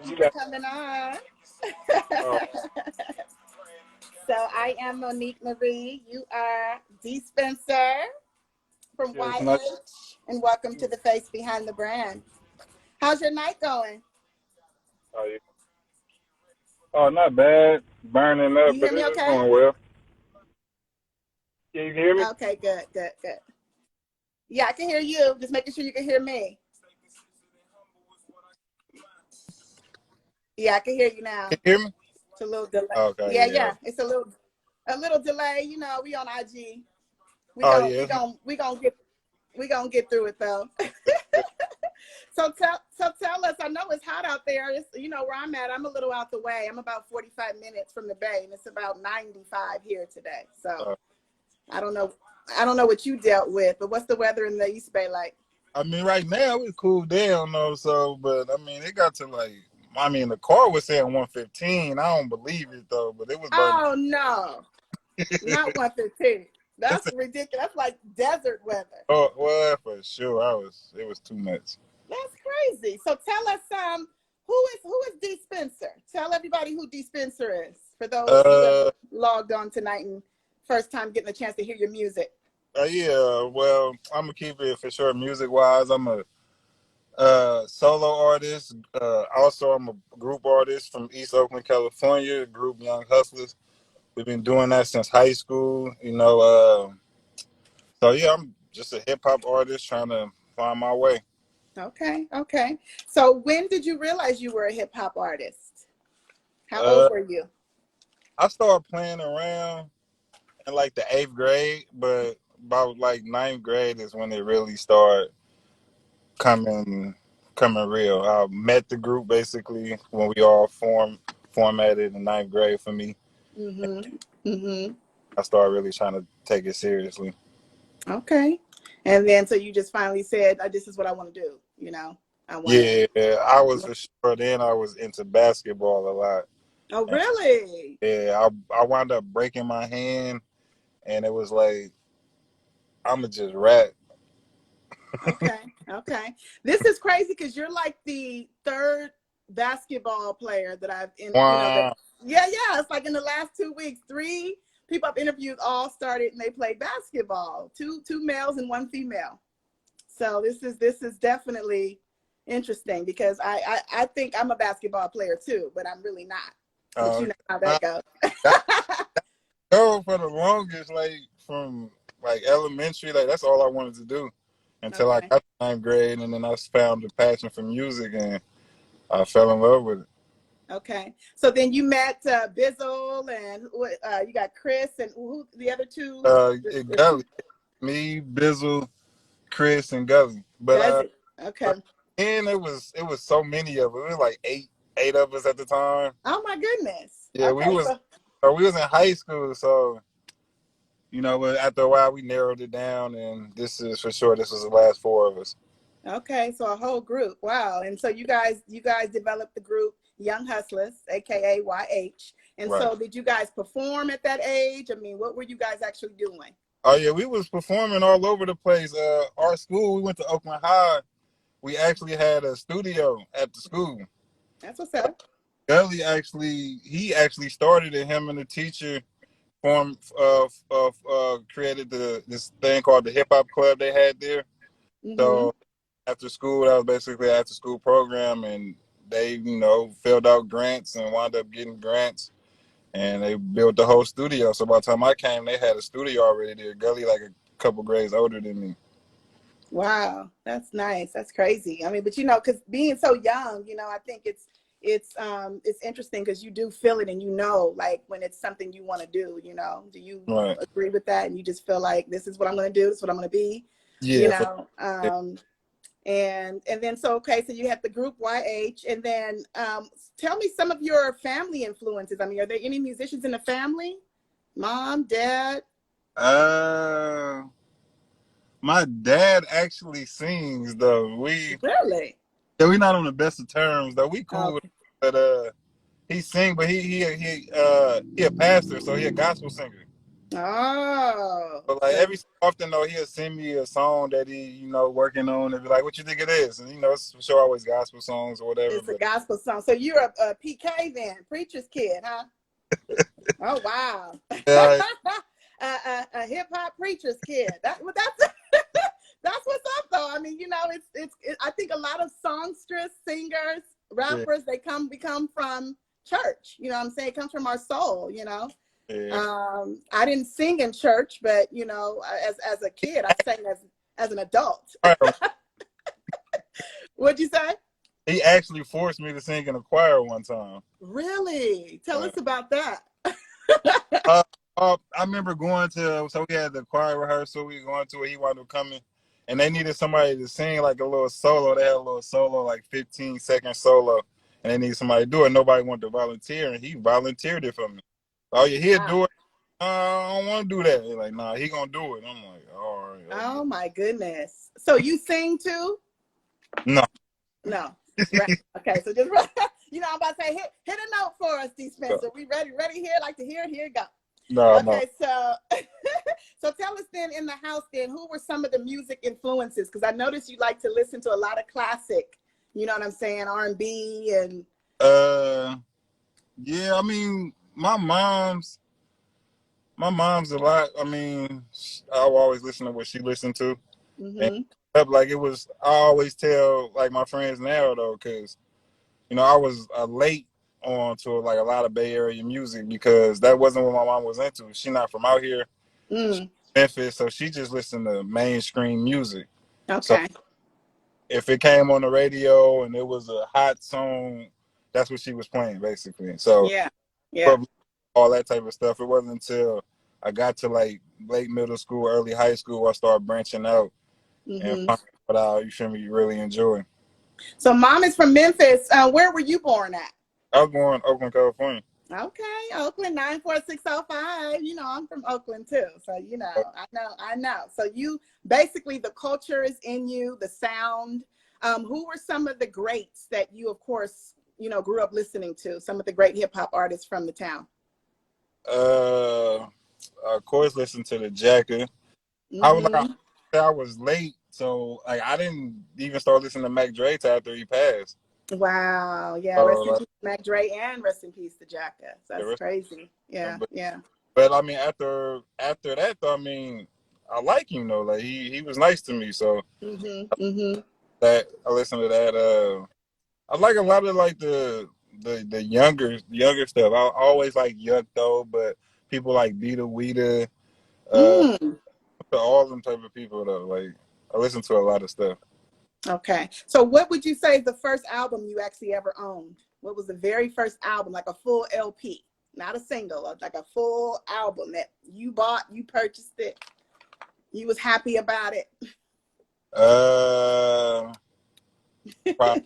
Thank you for coming on. Oh, So I am Monique Marie. You are D.Spenser from it's not. YH, and welcome to the Face Behind the Brand. How's your night going? Oh, yeah. Oh, not bad. Burning You up, hear but me it's okay? going well. Can you hear me? Okay, good. Yeah, I can hear you. Just making sure you can hear me. Yeah, I can hear you now. Can you hear me? It's a little delay. Okay, yeah. Yeah. It's a little delay. You know, we on IG. We Oh, gon' yeah. we gon' we gonna get we gonna get through it though. So tell us. I know it's hot out there. It's, you know, where I'm at. I'm a little out the way. I'm about 45 minutes from the bay, and it's about 95 here today. So Uh, I don't know. I don't know what you dealt with, but what's the weather in the East Bay like? I mean, right now it's cooled down, though. So, but I mean, it got to like. I mean, the car was saying 115. I don't believe it though, but it was burning. Oh no, not 115. It's That's a, ridiculous. That's like desert weather. oh, well, for sure. It was too much. That's crazy. So tell us, who is D.Spenser? Tell everybody who D.Spenser is for those who have Uh, logged on tonight and first time getting a chance to hear your music. yeah. Well, I'm gonna keep it for sure. Music wise, I'm a solo artist. Also, I'm a group artist from East Oakland, California. Group Young Hustlers. We've been doing that since high school. So yeah, I'm just a hip hop artist trying to find my way. Okay. So when did you realize you were a hip hop artist? How old Uh, were you? I started playing around in like the 8th grade, but about like 9th grade is when it really started coming coming real. I met the group basically when we all formatted in 9th grade for me. Mm-hmm. I started really trying to take it seriously. Okay. And then so you just finally said, this is what I want to do. You know, I want to. Yeah, I was for sure. Then I was into basketball a lot. Oh, And really? yeah, I wound up breaking my hand, and it was like I'ma just rap. Okay. This is crazy because you're like the third basketball player that I've Wow. yeah. It's like in the last 2 weeks, three people I've interviewed all started and they played basketball. Two males and one female. So this is definitely interesting because I think I'm a basketball player too, but I'm really not. But you know how that goes. That go for the longest, like from like elementary, like that's all I wanted to do until I Okay. got to 9th grade, and then I found the passion for music, and I fell in love with it. Okay. So then you met Bizzle and you got Chris and who the other two? Gully, me, Bizzle, Chris, and Gully. But Does it? Okay. and it was so many of us. It was like eight of us at the time. Oh my goodness. Yeah, Okay. So we was in high school, so but after a while we narrowed it down, and this is for sure. This was the last four of us. okay. So a whole group. Wow. And so you guys developed the group Young Hustlers, aka YH. And Right. so did you guys perform at that age? I mean, what were you guys actually doing? Oh yeah, we was performing all over the place. Our school, we went to Oakland High. We actually had a studio at the school. That's what's up. Gully he actually started it. Him and the teacher formed created this thing called the Hip Hop Club they had there. Mm-hmm. So after school, that was basically an after school program, and they filled out grants and wound up getting grants, and they built the whole studio. So by the time I came, they had a studio already there. Gully like a couple grades older than me. Wow, that's nice. That's crazy. I mean, but because being so young, I think it's interesting because you do feel it and like when it's something you want to do. Do you Right. agree with that? And you just feel like this is what I'm going to do. This is what I'm going to be. Yeah. And then so okay, so you have the group YH, and then tell me some of your family influences. I mean, are there any musicians in the family? Mom, dad? My dad actually sings though. Really? We're not on the best of terms though. We cool, Okay. but he sing, but he a pastor, so he a gospel singer. Oh, But like so every so often though, he'll send me a song that he, working on and be like, "What you think it is?" And it's for sure always gospel songs or whatever. it's a But gospel song. So you're a PK then, preacher's kid, huh? Oh wow. yeah, A hip hop preacher's kid. That's that's what's up though. I mean, I think a lot of songsters, singers, yeah, rappers, they become from church. You know what I'm saying? It comes from our soul, yeah. I didn't sing in church, but as a kid, I sang as an adult. What'd you say? He actually forced me to sing in a choir one time. Really? Tell Uh, us about that. uh, I remember going to, so we had the choir rehearsal. We were going to it. He wanted to come in, and they needed somebody to sing like a little solo. They had a little solo, like 15-second solo, and they needed somebody to do it. Nobody wanted to volunteer, and he volunteered it for me. Oh yeah, he'll Wow. do it. I don't want to do that. He's like, nah, he gonna do it. I'm like, all right, okay. Oh my goodness. So you sing too? No. No. Right. Okay. So just I'm about to say, hit a note for us, D.Spenser. We ready? Ready here? Like to hear it? Here you go. No. Okay. So so tell us then in the house then, who were some of the music influences? Because I noticed you like to listen to a lot of classic. You know what I'm saying? R&B and. Yeah. I mean, my mom's a lot. I mean, I'll always listen to what she listened to, and Mm-hmm. like it was. I always tell like my friends now though, because I was late on to like a lot of Bay Area music because that wasn't what my mom was into. She not from out here, Mm. Memphis, so she just listened to mainstream music. So Okay. if it came on the radio and it was a hot song, that's what she was playing basically. So Yeah. Yeah. all that type of stuff. It wasn't until I got to like late middle school, early high school, I started branching out and Mm-hmm. finding what I, you feel me, really enjoy. So mom is from Memphis. Where were you born at? I was born in Oakland, California. Okay, Oakland 94605. I'm from Oakland too. So, I know. So you basically the culture is in you, the sound. Who were some of the greats that you, of course, grew up listening to? Some of the great hip hop artists from the town. Uh, of course, listen to the Jacker. I was like, Mm-hmm. I was late, so like I didn't even start listening to Mac Dre till after he passed. Wow. Yeah. So Rest in like, peace, Mac Dre, and rest in peace, the Jacka. the That's rest crazy. of Yeah. them. Yeah. But I mean, after that, though, I mean, I like him though. Like he was nice to me, so Mm-hmm. Mm-hmm. that I listened to that. I like a lot of like the younger stuff. I always like Yuck though, but people like Beta Weeda, uh, Mm. all them type of people though. Like I listen to a lot of stuff. Okay. So what would you say is the first album you actually ever owned? What was the very first album, like a full LP, not a single, like a full album that you bought, you purchased it, you was happy about it? Uh, probably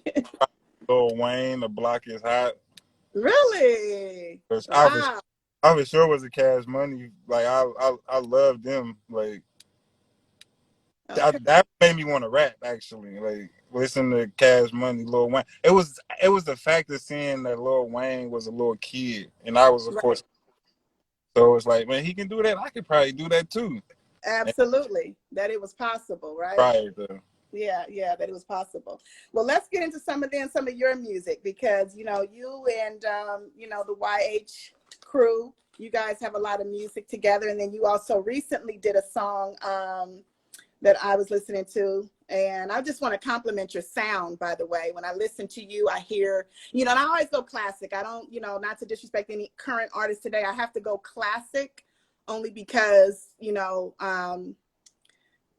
Lil Wayne, The Block Is Hot. Really? 'Cause Wow. I was sure was a Cash Money. Like I loved them. Like Okay. that made me want to rap actually. Like listen to Cash Money, Lil Wayne. It was the fact of seeing that Lil Wayne was a little kid, and I was of Right. course. So it's like, man, he can do that. I could probably do that too. And Absolutely. That it was possible, right? prior to Yeah, yeah, that it was possible. Well, let's get into some of your music because you and the YH crew, you guys have a lot of music together, and then you also recently did a song that I was listening to, and I just want to compliment your sound. By the way, when I listen to you, I hear and I always go classic. I don't not to disrespect any current artists today. I have to go classic only because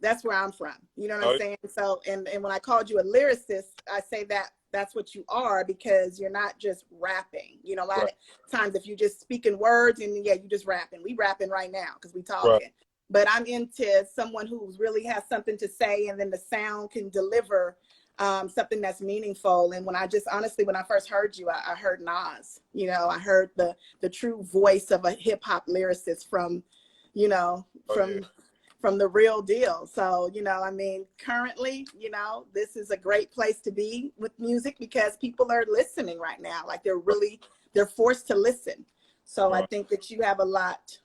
that's where I'm from. You know what I'm oh, saying? So, and when I called you a lyricist, I say that's what you are because you're not just rapping. A lot right, of times if you just speaking words and yeah, you just rapping. We rapping right now because we right, talking. But I'm into someone who really has something to say, and then the sound can deliver something that's meaningful. And when I first heard you, I heard Nas. I heard the true voice of a hip hop lyricist from, you know, oh yeah, from the real deal. So, currently, this is a great place to be with music because people are listening right now. Like they're forced to listen. So I right. think that you have a lot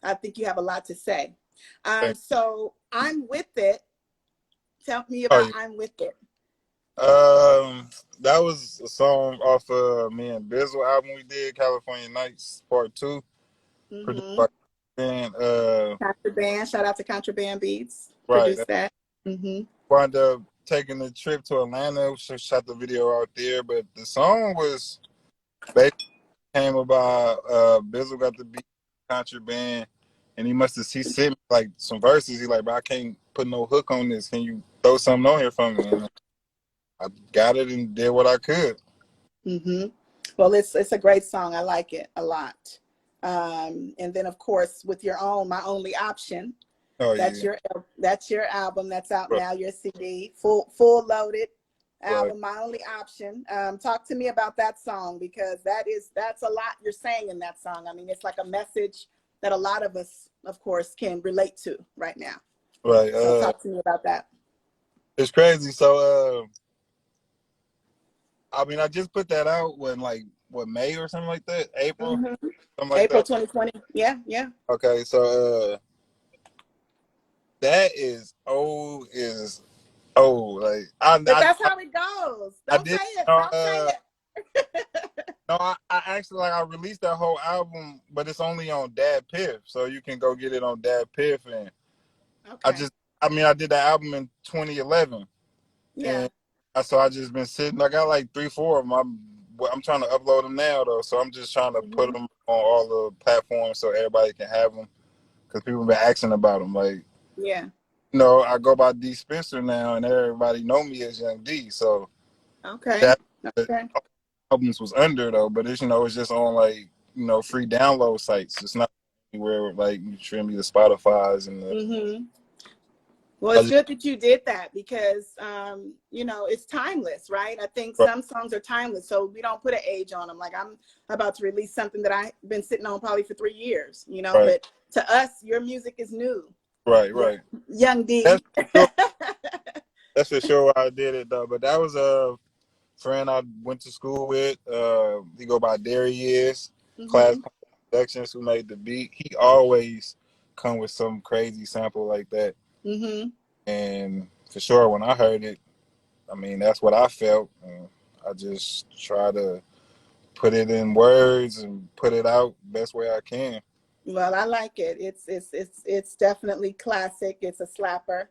I think you have a lot to say. Thank So I'm with it. Tell me Oh about yeah. I'm with it. That was a song off of me and Bizzle album we did, California Nights Part 2, produced Mm-hmm. by and Contraband. Shout out to Contraband Beats. right. Produced that. Mm-hmm. Wound up taking the trip to Atlanta, shot the video out there, but the song was basically came about Bizzle got the beat, Contraband, and he sent me like some verses. He like, bro, I can't put no hook on this. Can you throw something on here for me? And I got it and did what I could. Mm-hmm. Well, it's a great song. I like it a lot. And then of course with your own, My Only Option. Oh That's yeah, your album that's out right, now. Your CD, full loaded right. album, My Only Option. Talk to me about that song because that's a lot you're saying in that song. I mean, it's like a message that a lot of us, of course, can relate to right now. Right. So talk to me about that. It's crazy. So I mean, I just put that out when like what, May or something like that, April, Mm-hmm. something like April that. 2020. Yeah, yeah. Okay, so that is old. Like But that's how it goes. I Don't say did it. Don't say it. no, I actually like I released that whole album, but it's only on Dad Piff, so you can go get it on Dad Piff. And I Okay. just, I mean, I did the album in 2011, Yeah. and I just been sitting. I got like 3, 4 of them. I'm trying to upload them now though, so I'm just trying to put Mm-hmm. them on all the platforms so everybody can have them because people been asking about them. Like, Yeah. I go by D.Spenser now, and everybody know me as Young D. So Okay. that Okay. albums was under though, but it's just on like free download sites. It's not anywhere like you feel me, the Spotify's and the. Mm-hmm. Well, I it's just, good that you did that because, it's timeless, right? I think right, some songs are timeless, so we don't put an age on them. Like I'm about to release something that I've been sitting on probably for 3 years, right, but to us, your music is new. right, Yeah. right. Young That's D. for sure. That's for sure why I did it though. But that was a friend I went to school with. He go by Darius, Class Mm-hmm. Productions, who made the beat. He always come with some crazy sample like that. Mm-hmm. And for sure, when I heard it, I mean, that's what I felt. And I just try to put it in words and put it out best way I can. Well, I like it. It's definitely classic. It's a slapper.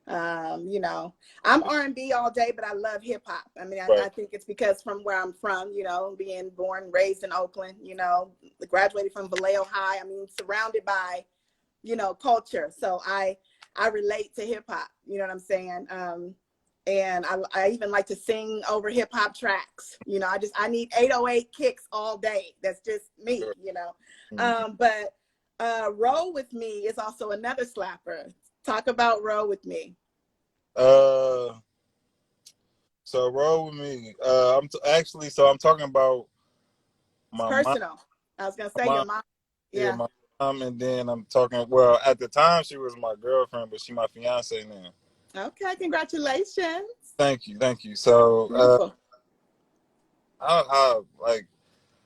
I'm R&B all day, but I love hip hop. I mean, Right, I think it's because from where I'm from, being born, raised in Oakland, graduated from Vallejo High. I mean, surrounded by, culture. So I relate to hip hop, you know what I'm saying? And I even like to sing over hip hop tracks. I need 808 kicks all day. That's just me, sure. But Roll With Me is also another slapper. Talk about Roll With Me. Uh, so roll with me. I'm talking about It's my mom. personal. I was gonna say My your mom, mom. yeah, Yeah. my mom, and then I'm talking. Well, at the time she was my girlfriend, but she my fiance now. Okay. Congratulations. Thank you. So, Beautiful. I like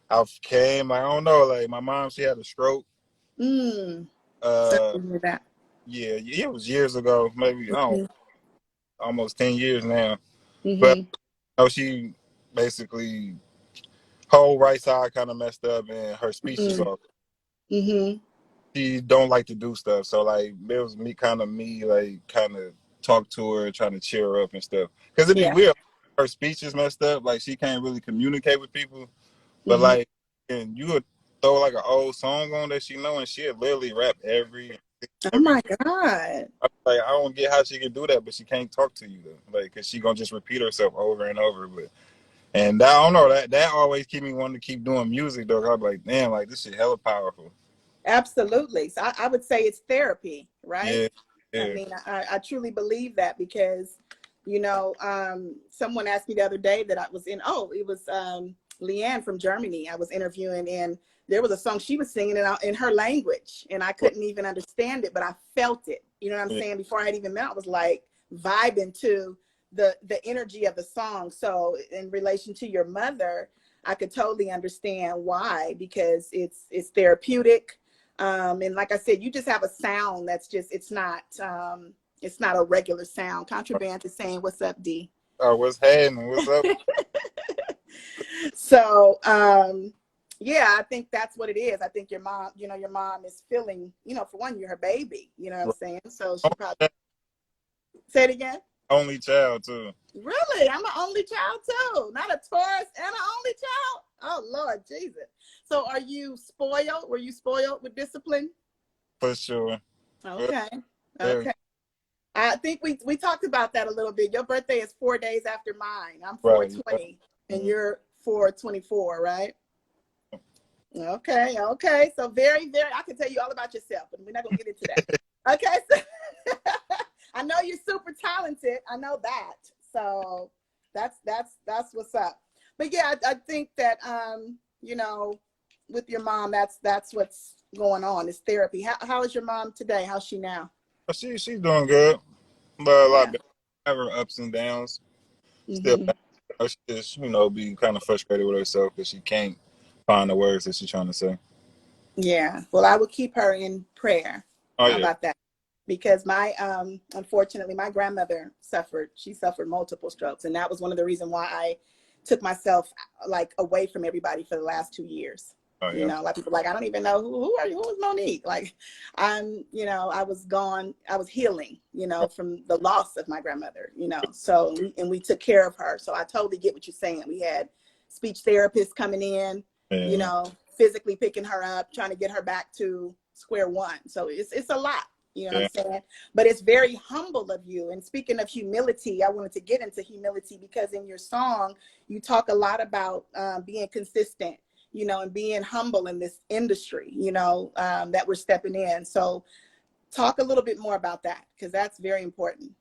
I came. I don't know. Like my mom, she had a stroke. Mm. Sorry Uh, to hear that. yeah, it was years ago. Maybe I don't, almost 10 years now. But Mm-hmm. she basically whole right side kind of messed up, and her speech is off. Mm-hmm. She don't like to do stuff. So like it was me like kind of talk to her, trying to cheer her up and stuff. Because it'd be Yeah. weird. Her speech is messed up. Like she can't really communicate with people. But Mm-hmm. like, and you would throw like an old song on that she know, and she'd literally rap Oh every. my God. Like I don't get how she can do that, but she can't talk to you though. Like, cause she gonna just repeat herself over and over. But and I don't know that always keep me wanting to keep doing music though. I'm like, damn, like this shit hella powerful. Absolutely. So I would say it's therapy, right? Yeah, I yeah, mean, I truly believe that because, someone asked me the other day that I was it was Leanne from Germany. I was interviewing and there was a song she was singing in her language and I couldn't even understand it, but I felt it. You know what I'm yeah, saying? Before I had even met, I was like vibing to the energy of the song. So in relation to your mother, I could totally understand why, because it's therapeutic. And like I said, you just have a sound that's just, it's not a regular sound. Contraband is saying, what's up, D? Oh, what's happening? What's up? So, yeah, I think that's what it is. I think your mom, your mom is feeling, for one, you're her baby, you know what I'm saying? So she probably, say it again. Only child too. Really? I'm an only child too. Not a Taurus and an only child. Oh Lord Jesus. So are you spoiled? Were you spoiled with discipline? For sure. Okay. Very, Okay. I think we talked about that a little bit. Your birthday is 4 days after mine. I'm right. 420 and you're 424, right? Okay, okay. So very, very, I can tell you all about yourself, but we're not gonna get into that. Okay, so I know you're super talented. I know that. So that's what's up. But yeah, I think that with your mom, that's what's going on is therapy. How is your mom today? How's she now? She's doing good, but a lot Yeah. better. Have her ups and downs. Still, Mm-hmm. she just be kind of frustrated with herself because she can't find the words that she's trying to say. Yeah. Well, I will keep her in prayer. Oh How yeah. about that? Because my unfortunately my grandmother suffered multiple strokes, and that was one of the reasons why I took myself like away from everybody for the last 2 years. Oh yeah. A lot of people are like, I don't even know who are you, who is Monique? Like I was gone, I was healing, from the loss of my grandmother, so and we took care of her. So I totally get what you're saying. We had speech therapists coming in, Yeah. physically picking her up, trying to get her back to square one. So it's a lot, you know what I'm saying? But it's very humble of you. And speaking of humility, I wanted to get into humility because in your song, you talk a lot about being consistent, and being humble in this industry, that we're stepping in. So talk a little bit more about that because that's very important.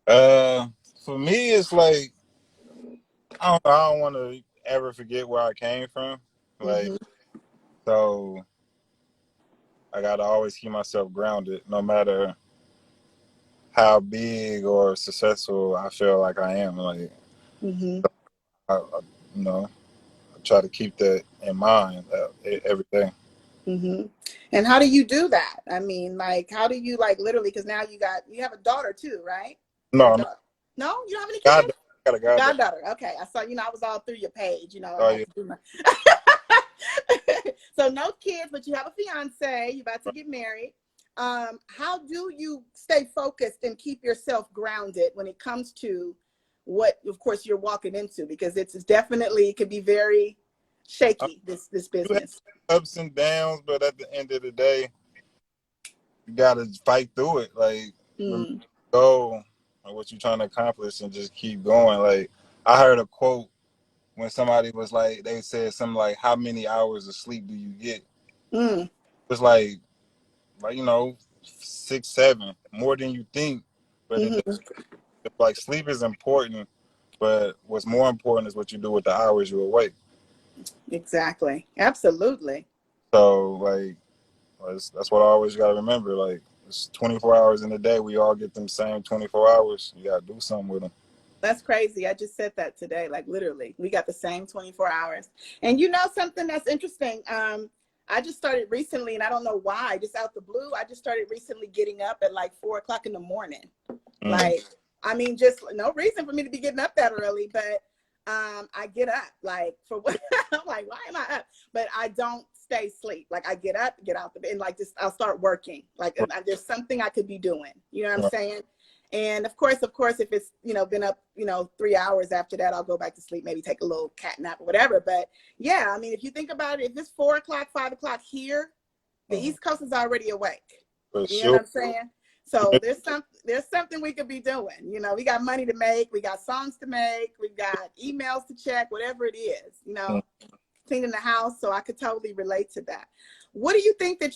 For me, it's like I don't want to ever forget where I came from. Like, Mm-hmm. so I gotta always keep myself grounded, no matter how big or successful I feel like I am. Like, Mm-hmm. I you know, I try to keep that in mind every day. Mm-hmm. And how do you do that? I mean, like, how do you like literally? Because now you have a daughter too, right? Or No, no, daughter? No, you don't have any God, kids. I got a goddaughter. Goddaughter. Okay, I saw. I was all through your page. I Oh had yeah, to do my. So no kids, but you have a fiance. You're about to get married. How do you stay focused and keep yourself grounded when it comes to what, of course, you're walking into? Because it's definitely it can be very shaky. This you have business. ups and downs, but at the end of the day, you gotta fight through it. Like, remember Mm, the goal and what you're trying to accomplish, and just keep going. Like, I heard a quote when somebody was like, they said something like, "How many hours of sleep do you get?" mm, It's like 6, 7, more than you think. But mm-hmm. like sleep is important, but what's more important is what you do with the hours you're awake. Exactly. Absolutely. So like that's what I always got to remember. Like it's 24 hours in a day. We all get them same 24 hours. You got to do something with them. That's crazy. I just said that today. Like literally, we got the same 24 hours. And something that's interesting. I just started recently, and I don't know why, just out the blue, I just started recently getting up at like 4 o'clock in the morning. Mm. Like, I mean, just no reason for me to be getting up that early, but I get up like for what I'm like, why am I up? But I don't stay asleep. Like I get up, get out the bed, and like just I'll start working. Like there's something I could be doing. You know what I'm saying? And of course, if it's been up 3 hours after that, I'll go back to sleep, maybe take a little cat nap or whatever. But yeah, I mean, if you think about it, if it's 4 o'clock, 5 o'clock here, the East Coast is already awake. For You know sure. what I'm saying? So there's something we could be doing. We got money to make, we got songs to make, we got emails to check, whatever it is. Cleaning the house. So I could totally relate to that. What do you think that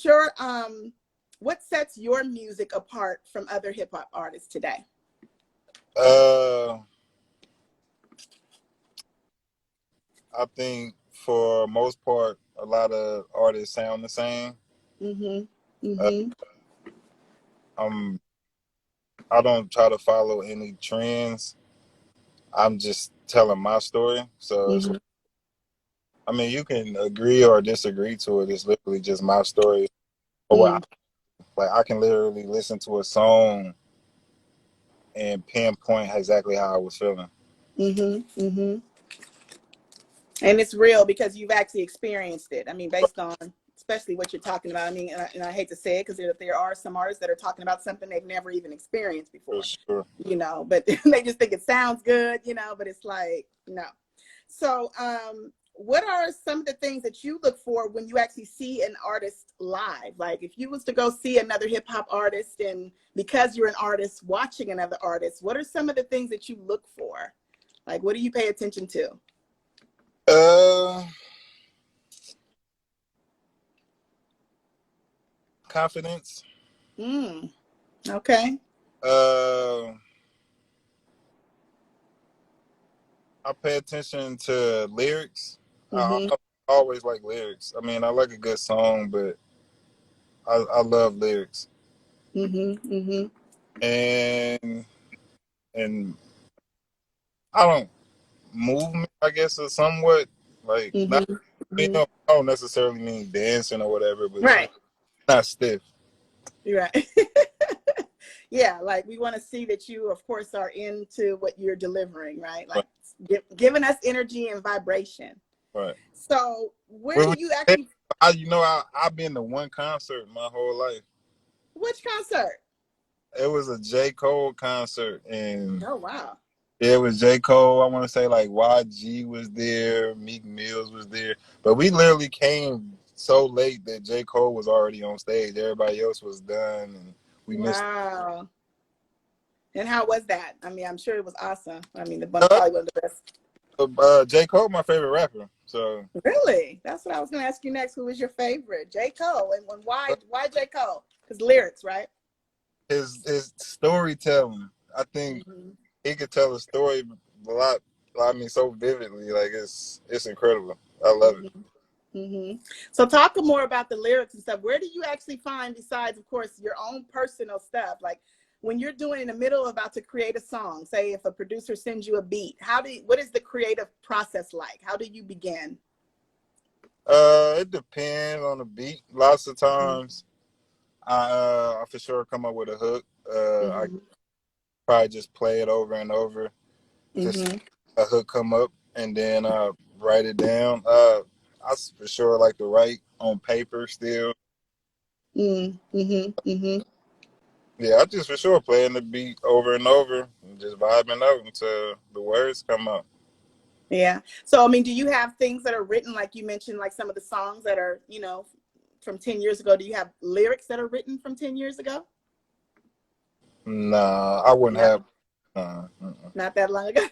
what sets your music apart from other hip hop artists today? Uh, I think for most part, a lot of artists sound the same. Mm-hmm. Uh, Mm-hmm. I'm I don't try to follow any trends. I'm just telling my story. So it's Mm-hmm. I mean, you can agree or disagree to it. It's literally just my story. But Mm. like I can literally listen to a song and pinpoint exactly how I was feeling. Mm-hmm. Mm-hmm. And it's real because you've actually experienced it. I mean, based on especially what you're talking about. I mean, and I hate to say it because there are some artists that are talking about something they've never even experienced For before, sure. you know, but they just think it sounds good, you know, but it's like, no. So, what are some of the things that you look for when you actually see an artist live? Like if you was to go see another hip hop artist, and because you're an artist watching another artist, what are some of the things that you look for? Like, what do you pay attention to? Confidence. Mm, okay. Uh, I pay attention to lyrics. Mm-hmm. I always like lyrics. I mean, I like a good song, but I love lyrics. Mm-hmm. Mm-hmm. And and I don't movement, I guess, is somewhat like not. Mm-hmm. You Mm-hmm. know, I don't necessarily mean dancing or whatever, but just Right. not stiff. You're right. Yeah, like we want to see that you, of course, are into what you're delivering, right? Right. Like giving us energy and vibration. Right. So, where What do would you you say? actually? I've been to one concert my whole life. Which concert? It was a J. Cole concert, and Oh wow! yeah, it was J. Cole. I want to say like YG was there, Meek Mills was there, but we literally came so late that J. Cole was already on stage. Everybody else was done, and we missed. Wow! And how was that? I mean, I'm sure it was awesome. I mean, Uh, probably one of the best. J. Cole, my favorite rapper. So Really? That's what I was going to ask you next. Who was your favorite? J. Cole. And why? uh, Why J. Cole? Because lyrics, right? his storytelling, I think Mm-hmm. he could tell a story a lot. I mean, so vividly. Like it's incredible. I love it. Mm-hmm. Mm-hmm. So talk more about the lyrics and stuff. Where do you actually find, besides, of course, your own personal stuff? Like when you're doing in the middle about to create a song, say if a producer sends you a beat, what is the creative process like? How do you begin? It depends on the beat. Lots of Mm-hmm. times, I for sure come up with a hook. I Mm-hmm. probably just play it over and over to see Mm-hmm. a hook come up, and then write it down. I for sure like to write on paper still. Mm-hmm. Mm-hmm. Yeah, I just for sure playing the beat over and over, and just vibing out until the words come out. Yeah. So I mean, do you have things that are written, like you mentioned, like some of the songs that are, from 10 years ago? Do you have lyrics that are written from 10 years ago? Nah, I wouldn't No, have. not that long ago.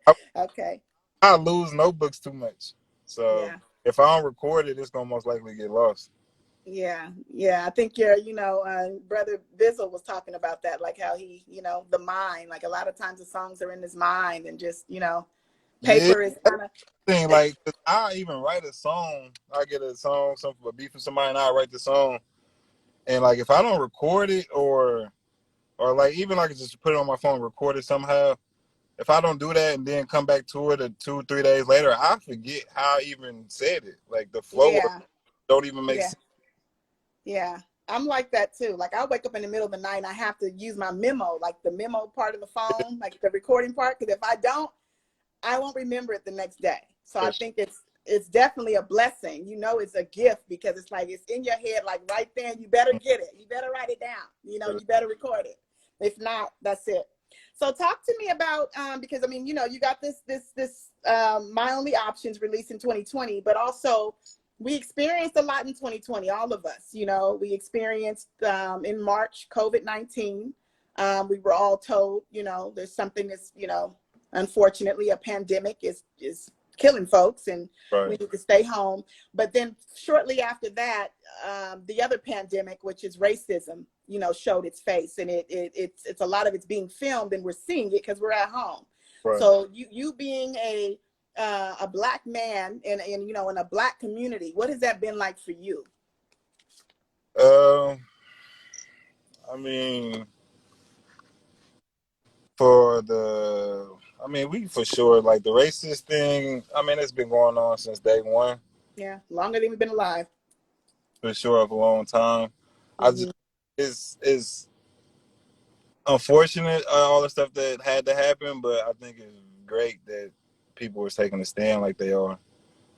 I, Okay. I lose notebooks too much, so Yeah. if I don't record it, it's gonna most likely get lost. Yeah, yeah. I think your, brother Bizzle was talking about that, like how he, the mind, like a lot of times the songs are in his mind, and just, Yeah, paper is kind of. thing like 'cause I even write a song. I get a song, something a beat from somebody, and I write the song. And like if I don't record it, or like even like just put it on my phone, record it somehow. If I don't do that and then come back to it 2 3 days later, I forget how I even said it. Like the flow Yeah, don't even make yeah, sense. yeah. I'm like that too. Like I wake up in the middle of the night and I have to use my memo, like the memo part of the phone, like the recording part, because if I don't, I won't remember it the next day. So I think it's definitely a blessing. It's a gift because it's like it's in your head, like right there. You better get it. You better write it down. You better record it. If not, that's it. So talk to me about because I mean, you got this My Only Options released in 2020, but also we experienced a lot in 2020. All of us, we experienced in March COVID-19. We were all told, there's something that's, unfortunately a pandemic is killing folks, and we Right, need to stay home. But then shortly after that, the other pandemic, which is racism, showed its face, and it's a lot of it's being filmed, and we're seeing it because we're at home. right. So you being a black man in a black community, what has that been like for you? Um, I mean, for the I mean, we for sure, like the racist thing, I mean, it's been going on since day one. Yeah, longer than we've been alive. For sure, for a long time. I Hmm. just, it's unfortunate, all the stuff that had to happen, but I think it's great that people were taking a stand like they are.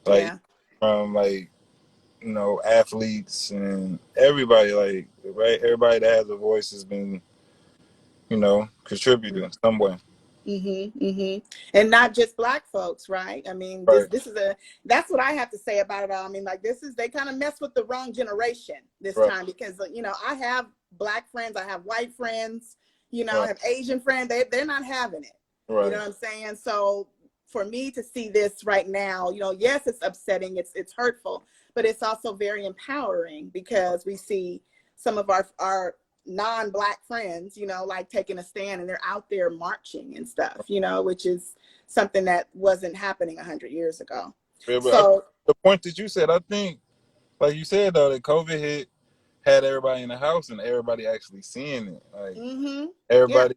Like, Yeah. from like, athletes and everybody, like, right? Everybody that has a voice has been, contributing in some way. And not just Black folks, right? I mean, Right, that's what I have to say about it all. I mean, like, they kind of mess with the wrong generation this right, time, because I have Black friends, I have white friends, I right, have Asian friends. They're not having it. You know right. what I'm saying? So for me to see this right now, yes, it's upsetting, it's hurtful, but it's also very empowering, because we see some of our non-Black friends, like taking a stand, and they're out there marching and stuff, which is something that wasn't happening 100 years ago. Yeah, but So, the point that you said, I think, like you said, though, that COVID hit, had everybody in the house and everybody actually seeing it. Like, yeah. everybody,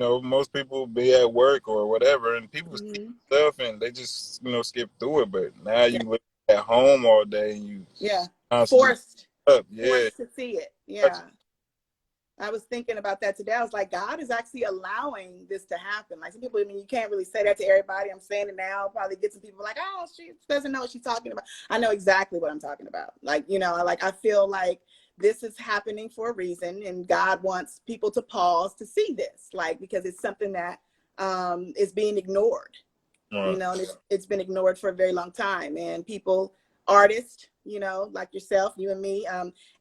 most people be at work or whatever, and people see Hmm. stuff and they just, skip through it. But now Yeah. you live at home all day and you Yeah. constantly Forced, up. Yeah. forced to see it. Yeah. I was thinking about that today. I was like, God is actually allowing this to happen. Like, some people, I mean, you can't really say that to everybody. I'm saying it now. Probably get some people like, oh, she doesn't know what she's talking about. I know exactly what I'm talking about. Like, I feel like this is happening for a reason, and God wants people to pause to see this, like, because it's something that is being ignored. Right. And it's been ignored for a very long time. And people, artists, like yourself, you and me,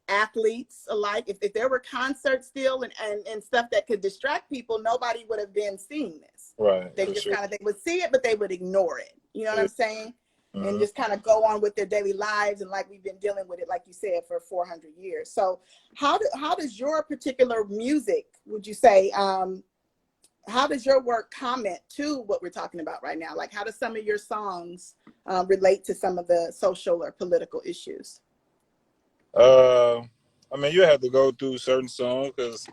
athletes alike, if there were concerts still and stuff that could distract people, nobody would have been seeing this. Right. They For just sure. they would see it, but they would ignore it. You know what Yeah. I'm saying? And Mhm. just kind of go on with their daily lives, and like we've been dealing with it, like you said, for 400 years. So how does your particular music, would you say, how does your work comment to what we're talking about right now? Like, how do some of your songs relate to some of the social or political issues? Uh, I mean, you have to go through certain songs because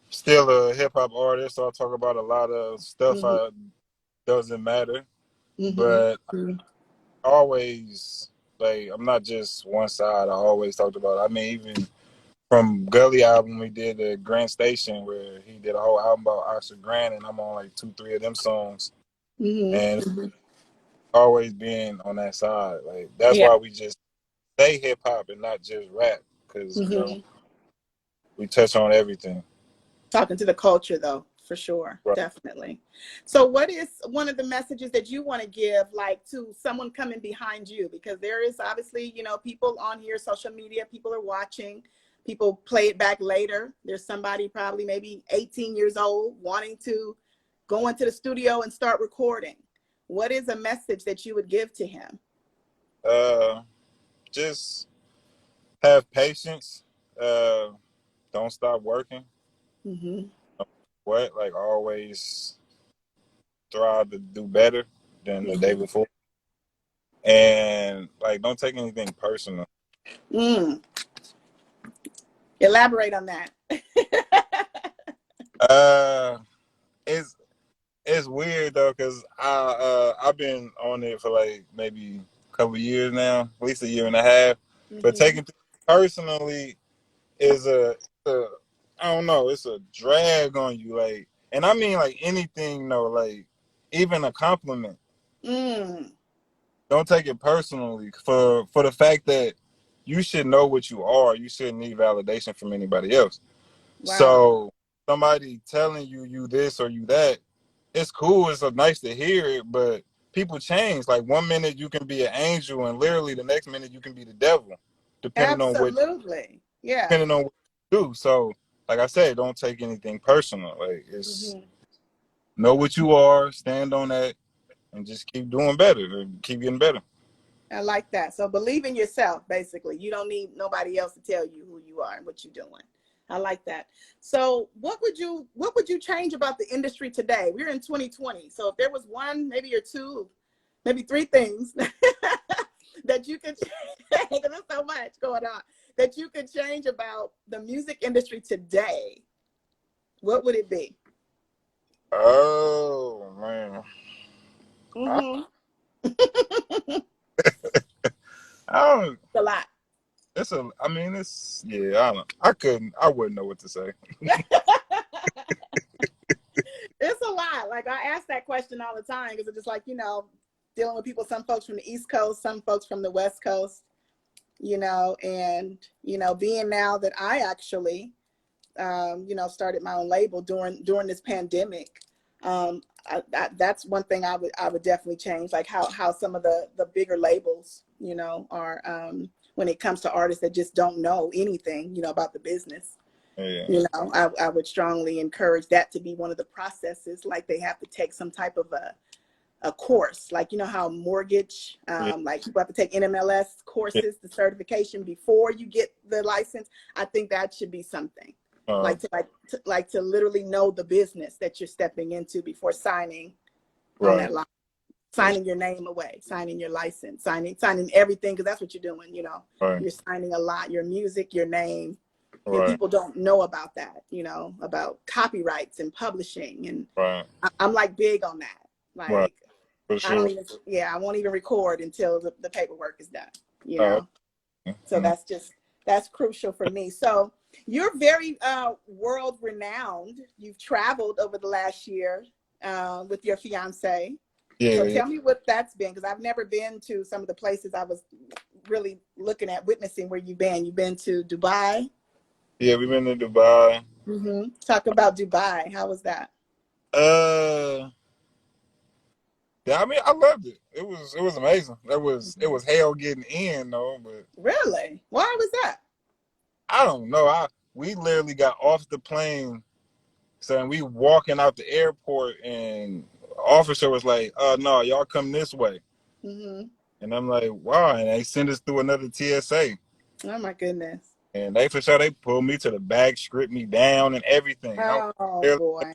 still a hip hop artist, so I talk about a lot of stuff. Hmm. Doesn't matter, Hmm. but I always, like, I'm not just one side. I always talked about. I mean, even from Gully album, we did the Grant Station where he did a whole album about Oscar Grant, and I'm on like 2, 3 of them songs, Hmm. and Hmm. always being on that side. Like, that's Yeah. why we just say hip hop and not just rap, because Hmm. we touch on everything. Talking to the culture, though, for sure, Right. definitely. So, what is one of the messages that you want to give, like, to someone coming behind you? Because there is obviously, people on here, social media, people are watching, people play it back later. There's somebody probably maybe 18 years old wanting to go into the studio and start recording. What is a message that you would give to him? Uh, just have patience. Uh, don't stop working. Hmm. What, like, always strive to do better than the day Hmm. before, and like, don't take anything personal. Mm. Elaborate on that. Uh, it's it's weird though, cause I've been on it for like maybe a couple years now, at least a year and a half. But Hmm. taking things personally is I don't know, it's a drag on you. Like, and I mean, like, anything, like, even a compliment. Mm. Don't take it personally for the fact that you should know what you are. You shouldn't need validation from anybody else. Wow. So somebody telling you this or you that, it's cool. It's nice to hear it, but people change. Like, one minute you can be an angel, and literally the next minute you can be the devil, depending on what Absolutely. Yeah. depending on what you do. So, like I said, don't take anything personal. Like, it's Hmm. know what you are, stand on that, and just keep doing better, and keep getting better. I like that. So believe in yourself, basically. You don't need nobody else to tell you who you are and what you're doing. I like that. So what would you change about the industry today? We're in 2020. So if there was one, maybe or two, maybe three things that you could change, because there's so much going on, that you could change about the music industry today, what would it be? Oh man. I, Mm-hmm. I don't. It's a lot. It's a. I mean, it's yeah. I don't. I couldn't. I wouldn't know what to say. It's a lot. Like I ask that question all the time because it's just like, dealing with people, some folks from the East Coast, some folks from the West Coast, and, being now that I actually, started my own label during this pandemic. That's one thing I would definitely change, like how some of the bigger labels, are, when it comes to artists that just don't know anything, about the business. Yeah. I would strongly encourage that to be one of the processes. Like they have to take some type of a course, like how mortgage, Yeah. like people have to take NMLS Yeah. courses, the certification before you get the license. I think that should be something Uh, to literally know the business that you're stepping into before signing on that right. line, signing your name away, signing your license, signing everything, because that's what you're doing. Right. You're signing a lot, your music, your name. And Right. people don't know about that, about copyrights and publishing. And Right. I'm like big on that. Right. Like, For I don't sure. even, I won't even record until the paperwork is done, Uh, So that's crucial for me. So you're very world renowned. You've traveled over the last year with your fiance. yeah. So Yeah. tell me what that's been, because I've never been to some of the places I was really looking at, witnessing where you've been. You've been to Dubai. Yeah. We've been to Dubai. Talk about Dubai. How was that? Uh. Yeah. I mean, I loved it. It was amazing. It was hell getting in though, but Really? Why was that? I don't know. We literally got off the plane. So we walking out the airport, and officer was like, no, y'all come this way." Mm-hmm. And I'm like, "Wow!" And they sent us through another TSA, Oh my goodness. and they for sure they pulled me to the back, stripped me down, and everything. I was Oh there boy.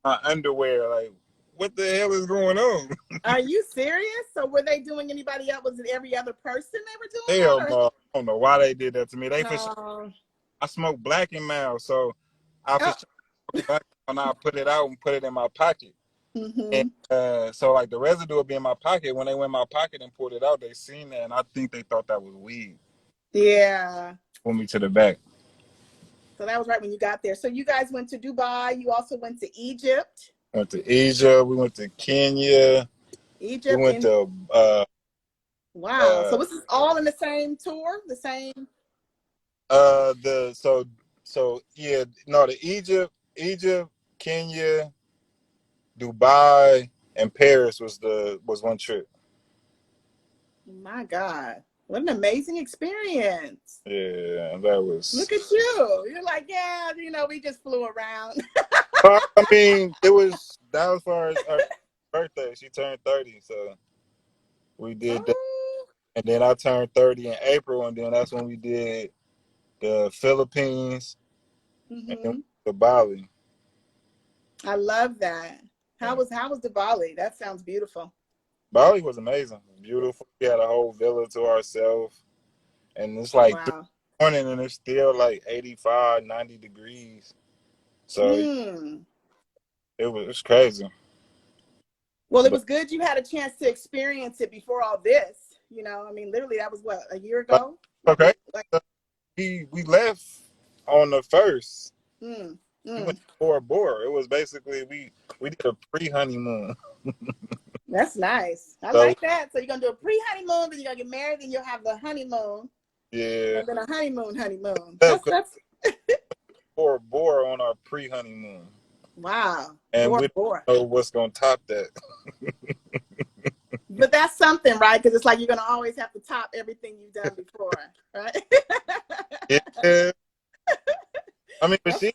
my underwear, like, what the hell is going on? Are you serious? So were they doing anybody else? Was it every other person they were doing Hell that? no, I don't know why they did that to me. They for sure, Or I smoke black and mild, so I for oh. sure black and I put it out and put it in my pocket. And Mm-hmm. so like the residue would be in my pocket. When they went in my pocket and pulled it out, they seen that, and I think they thought that was weed. Yeah. Pulled me to the back. So that was right when you got there. So you guys went to Dubai. You also went to Egypt. Went to Asia. We went to Kenya. We Egypt went and to wow. So this is all in the same tour, the same. the so yeah, no, the Egypt, Kenya, Dubai, and Paris was one trip. My God. What an amazing experience. Yeah, that was. Look at you. You're like, yeah, we just flew around. I mean, that was for her birthday. She turned 30, so we did that. Oh. And then I turned 30 in April, and then that's when we did the Philippines and then Mm-hmm. the Bali. I love that. How Yeah. was the Bali? That sounds beautiful. Bali was amazing, beautiful. We had a whole villa to ourselves, and it's like 3 Wow. morning, and it's still like 85, 90 degrees. So Mm. it's crazy. Well, it But was good you had a chance to experience it before all this. I mean, literally, that was what, a year ago? Like, okay, like, we left on the first. mm, We went mm. to Bora Bora. It was basically we did a pre-honeymoon. That's nice. I So like that. So you're gonna do a pre-honeymoon, then you're gonna get married, then you'll have the honeymoon, yeah, and then a honeymoon. because That's Bora Bora on our pre-honeymoon, wow. and Bora we Bora. don't know what's gonna top that. But that's something, right? Because it's like you're gonna always have to top everything you've done before, right? Yeah, I mean, That's, she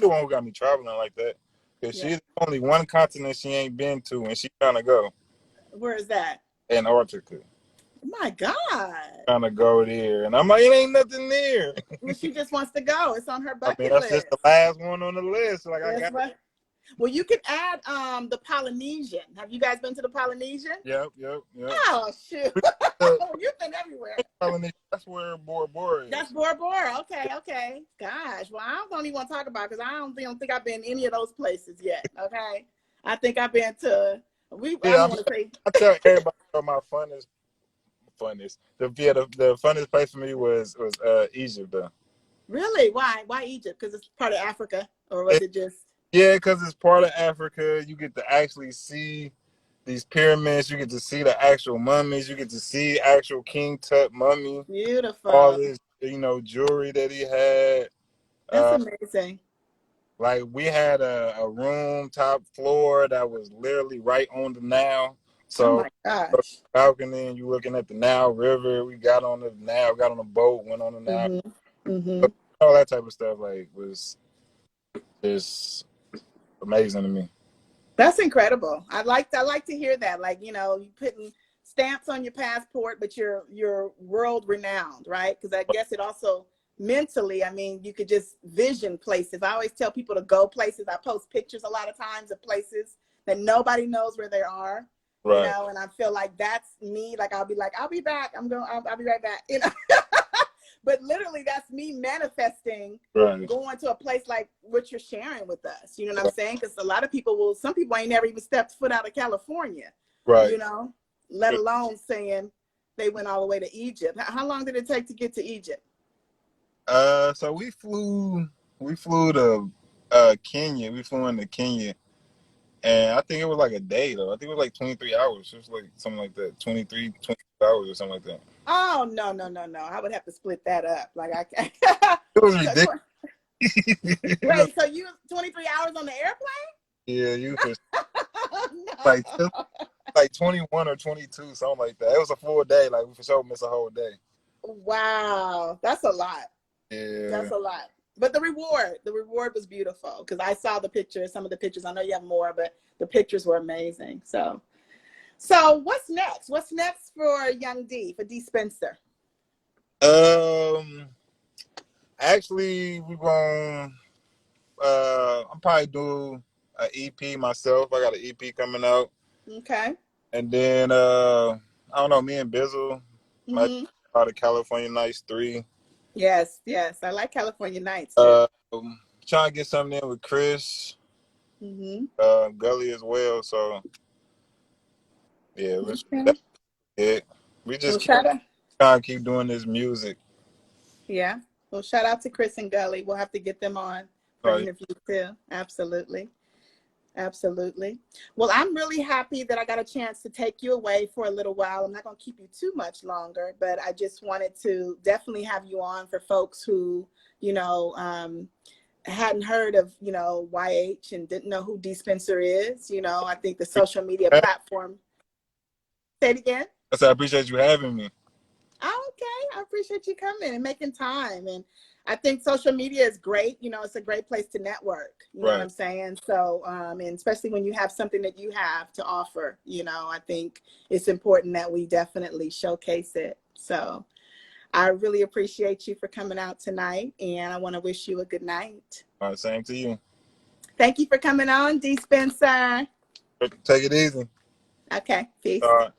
the one who got me traveling like that. Cause yeah. she's only one continent she ain't been to, and she trying to go Where is that? Antarctica. My God. Trying to go there, and I'm like, it ain't nothing there. Well, she just wants to go. It's on her I mean, bucket that's just the list. last one on the list. Like I That's got what. Well, you can add the Polynesian. Have you guys been to the Polynesian? Yep. Oh shoot. Uh, You've been everywhere. That's where Bora Bora That's is. Bora Bora. Okay. Gosh. Well, I don't even want to talk about because I don't think I've been any of those places yet. Okay. I think I've been to I don't want to say I tell everybody my the funnest place for me was Egypt though. really? Why? Why Egypt? Because it's part of Africa, or was it just Yeah, because it's part of Africa. You get to actually see these pyramids. You get to see the actual mummies. You get to see actual King Tut mummy. All beautiful? this, jewelry that he had. That's amazing. Like we had a room top floor that was literally right on the Nile. Oh So my gosh. balcony and you looking at the Nile River. We got on the Nile, got on a boat, went on the Nile. All that type of stuff was just amazing to me. That's incredible. I like to hear that. Like, you putting stamps on your passport, but you're world renowned, right? Because I guess it also mentally, I mean, you could just vision places. I always tell people to go places. I post pictures a lot of times of places that nobody knows where they are. Right. And I feel like that's me. Like I'll be back. I'll be right back. But literally that's me manifesting going to a place like what you're sharing with us. You know what I'm saying? Because some people ain't never even stepped foot out of California. Right. Let alone saying they went all the way to Egypt. How long did it take to get to Egypt? So we flew to Kenya. We flew into Kenya. And I think it was like a day though. I think it was like 23 hours. It was like something like that. 23 hours or something like that. Oh, no. I would have to split that up. Like I can't. It was ridiculous. Wait, so you 23 hours on the airplane? Yeah, you was No. like 21 or 22, something like that. It was a full day. Like we for sure missed a whole day. Wow, that's a lot. Yeah. That's a lot. But the reward was beautiful because I saw some of the pictures. I know you have more, but the pictures were amazing. So what's next? What's next for Young D, for D.Spenser? Actually, we're going I'm probably do an EP myself. I got an EP coming out. Okay. And then I don't know, me and Bizzle might be out of California Nights 3. Yes. I like California Nights too. Trying to get something in with Chris, Gully as well. So yeah, that's it. We just trying to keep doing this music. Yeah. Well, shout out to Chris and Gully. We'll have to get them on for interviews too. Absolutely. Well, I'm really happy that I got a chance to take you away for a little while. I'm not going to keep you too much longer, but I just wanted to definitely have you on for folks who, hadn't heard of, YH and didn't know who D.Spenser is. I think the social media platform. Say it again. I appreciate you having me. Oh, okay. I appreciate you coming and making time. And I think social media is great. It's a great place to network. You know what I'm saying? So, and especially when you have something that you have to offer, I think it's important that we definitely showcase it. So I really appreciate you for coming out tonight. And I want to wish you a good night. All right, same to you. Thank you for coming on, D.Spenser. Take it easy. Okay. Peace. All right.